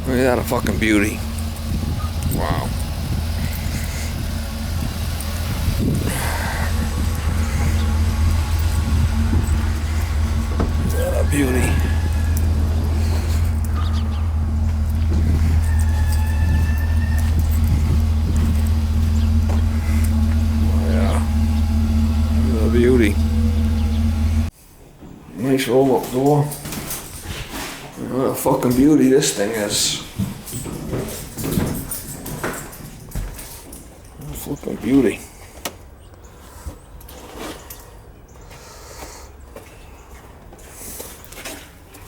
Look at that, a fucking beauty. Wow. What a beauty. Oh yeah. What a beauty. Nice roll-up door. What a fucking beauty this thing is. What a flipping beauty.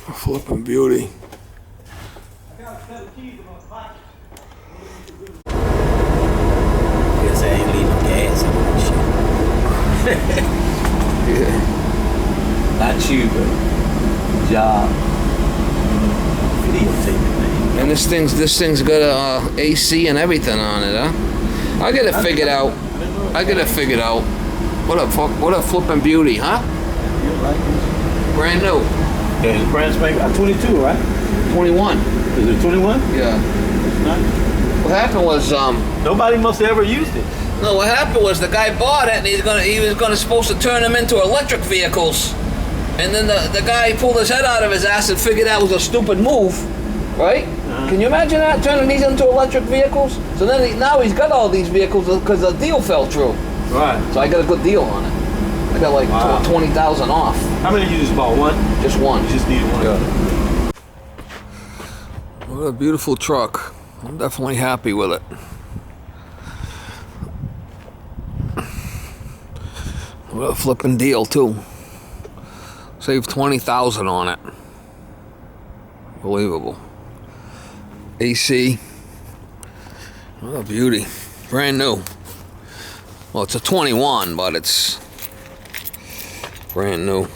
A flipping beauty. Guess I ain't leaving no gas in that shit. Yeah. Not you, but job. Videotaping, man. And this thing's got a AC and everything on it, huh? I get it figured out. What a flipping beauty, huh? You like it? Brand new. Yeah, it's brand spanking. 22, right? 21. Is it 21? Yeah. Nice. What happened was Nobody must have ever used it. no, what happened was the guy bought it and he was supposed to turn them into electric vehicles. And then the guy pulled his head out of his ass and figured that was a stupid move, right? Can you imagine that, turning these into electric vehicles? So then now he's got all these vehicles because the deal fell through. Right. So I got a good deal on it. I got like 20,000 off. How many you just bought? One? Just one. You just need one. Yeah. What a beautiful truck. I'm definitely happy with it. What a flipping deal too. Saved 20,000 on it. Unbelievable. AC. What a beauty. Brand new. Well, it's a 21, but it's brand new.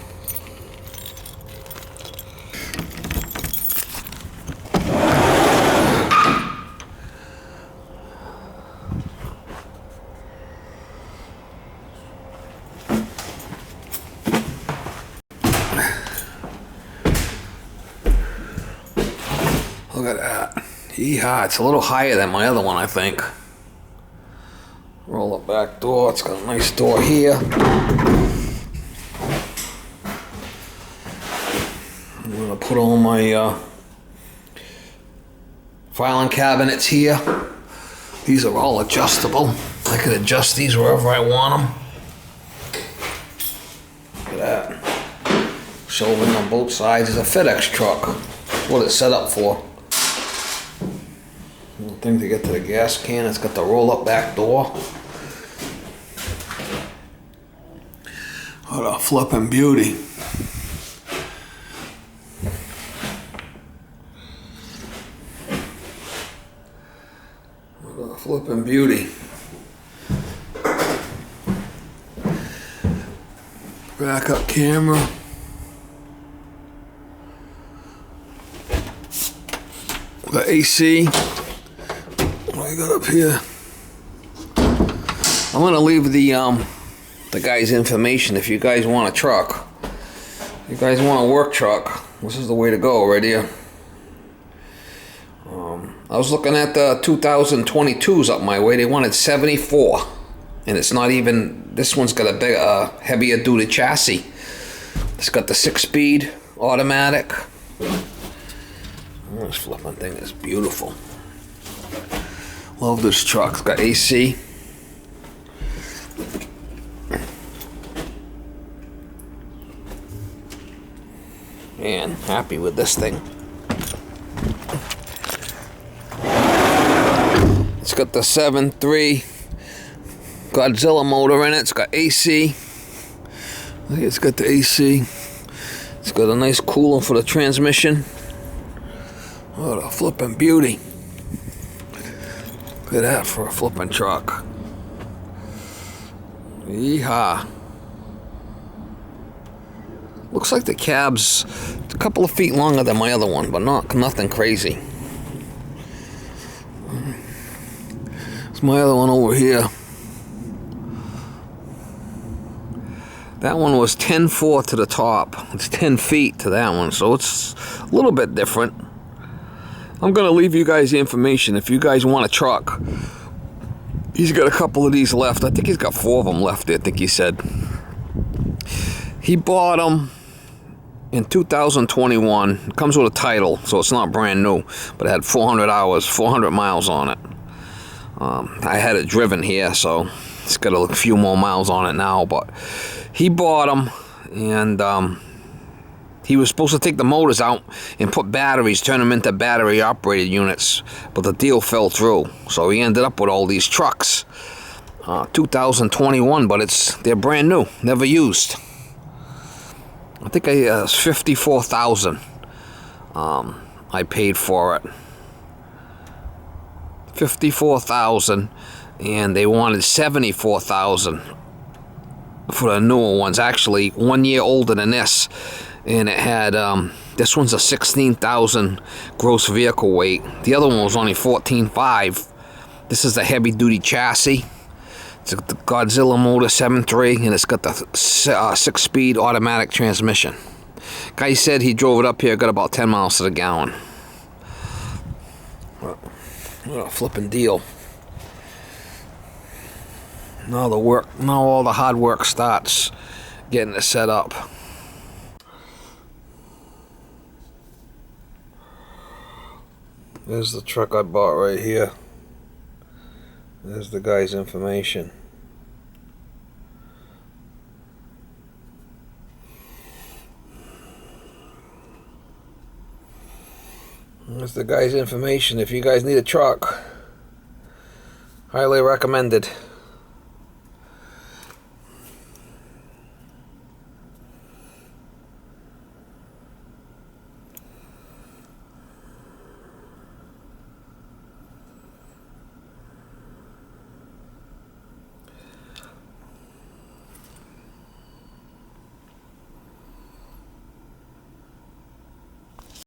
Look at that. Yeehaw, it's a little higher than my other one, I think. Roll the back door, it's got a nice door here. I'm gonna put all my filing cabinets here. These are all adjustable. I can adjust these wherever I want them. Look at that. Shelving on both sides. It's a FedEx truck. That's what it's set up for. Little thing to get to the gas can. It's got the roll-up back door. What a flipping beauty. What a flipping beauty. Backup camera. The AC. What I got up here? I'm gonna leave the guy's information if you guys want a truck. If you guys want a work truck, this is the way to go right here. I was looking at the 2022s up my way. They wanted 74, and it's not even. This one's got a big, heavier duty chassis. It's got the 6-speed automatic. This flipping thing is beautiful. Love this truck. It's got AC. Man, happy with this thing. It's got the 7.3 Godzilla motor in it. It's got AC. It's got the AC. It's got a nice cooler for the transmission. What a flipping beauty. Look at that for a flipping truck. Yeehaw. Looks like the cab's a couple of feet longer than my other one, but nothing crazy. It's my other one over here. That one was 10.4 to the top. It's 10 feet to that one, so it's a little bit different. I'm gonna leave you guys the information. If you guys want a truck, he's got a couple of these left. I think he's got 4 of them left, I think he said. He bought them in 2021. It comes with a title, so it's not brand new, but it had 400 hours, 400 miles on it. I had it driven here, so it's got a few more miles on it now, but he bought them, and he was supposed to take the motors out and put batteries, turn them into battery operated units, but the deal fell through, so he ended up with all these trucks. 2021, but they're brand new, never used. I think it's $54,000 I paid for it. $54,000, and they wanted $74,000 for the newer ones. Actually, 1 year older than this, and it had this one's a 16,000 gross vehicle weight. The other one was only 14.5. This is a heavy duty chassis. It's got the Godzilla motor 7.3, and it's got the 6-speed automatic transmission. Guy said he drove it up here, got about 10 miles to the gallon. What a flipping deal. Now all the hard work starts getting it set up. There's the truck I bought right here. There's the guy's information. There's the guy's information. If you guys need a truck, highly recommended.